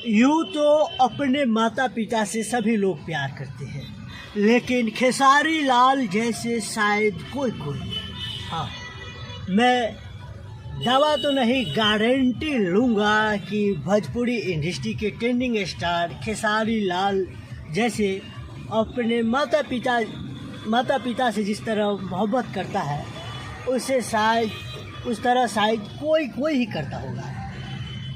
यूँ तो अपने माता पिता से सभी लोग प्यार करते हैं, लेकिन खेसारी लाल जैसे शायद कोई हाँ, मैं दावा तो नहीं, गारंटी लूँगा कि भोजपुरी इंडस्ट्री के ट्रेंडिंग स्टार खेसारी लाल जैसे अपने माता पिता से जिस तरह मोहब्बत करता है, उसे शायद उस तरह शायद कोई ही करता होगा।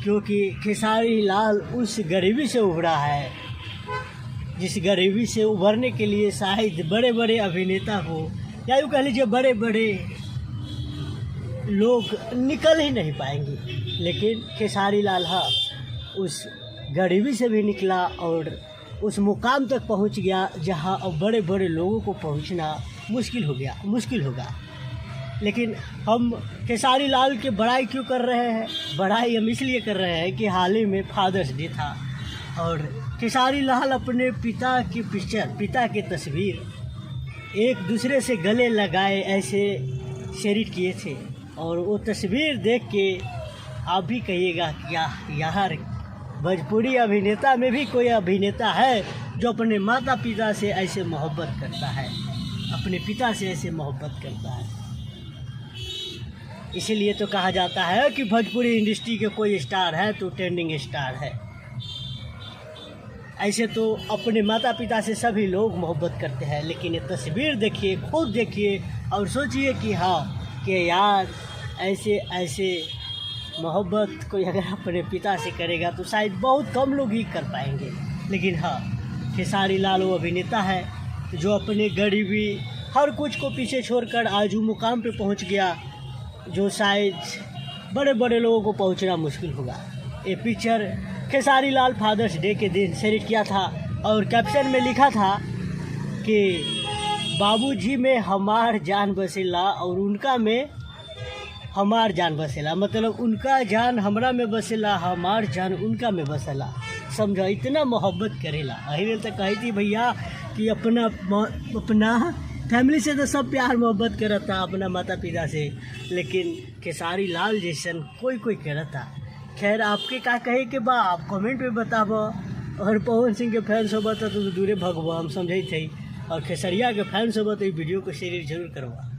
क्योंकि खेसारी लाल उस गरीबी से उभरा है जिस गरीबी से उभरने के लिए शायद बड़े बड़े अभिनेता को या यूँ कह लीजिए बड़े बड़े लोग निकल ही नहीं पाएंगे, लेकिन खेसारी लाल हाँ उस गरीबी से भी निकला और उस मुकाम तक पहुंच गया जहां अब बड़े बड़े लोगों को पहुंचना मुश्किल होगा। लेकिन हम खेसारी लाल की बड़ाई क्यों कर रहे हैं? बड़ाई हम इसलिए कर रहे हैं कि हाल ही में फादर्स डे था और खेसारी लाल अपने पिता की तस्वीर एक दूसरे से गले लगाए ऐसे शेयर किए थे और वो तस्वीर देख के आप भी कहिएगा कि यार भोजपुरी अभिनेता में भी कोई अभिनेता है जो अपने माता पिता से ऐसे मोहब्बत करता है, अपने पिता से ऐसे मोहब्बत करता है। इसीलिए तो कहा जाता है कि भोजपुरी इंडस्ट्री के कोई स्टार है तो ट्रेंडिंग स्टार है। ऐसे तो अपने माता पिता से सभी लोग मोहब्बत करते हैं, लेकिन ये तस्वीर देखिए, खुद देखिए और सोचिए कि हाँ कि यार ऐसे मोहब्बत कोई अगर अपने पिता से करेगा तो शायद बहुत कम लोग ही कर पाएंगे। लेकिन हाँ, खेसारी लाल वो अभिनेता है जो अपने गरीबी हर कुछ को पीछे छोड़कर आज वो मुकाम पे पहुंच गया जो शायद बड़े बड़े लोगों को पहुंचना मुश्किल होगा। ये picture Khesari Lal fathers day के दिन शेयर किया था और कैप्शन में लिखा था कि बाबूजी में हमार जान बसेला और उनका में हमार जान बसेला, मतलब उनका जान हमरा में बसेला, हमार जान उनका में बसेला। समझो इतना मोहब्बत करेला। अहिल तक कही थी भैया कि अपना फैमिली से तो सब प्यार मोहब्बत करता अपना माता पिता से, लेकिन खेसारी लाल जैसन कोई करता। खैर आपके का कहे के बा आप कमेंट में बताब और पवन सिंह के फैंस होबा तो दूरे भगवा हम समझे थे और खेसरिया के फैंस होबा तो वीडियो को शेयर जरूर करवा।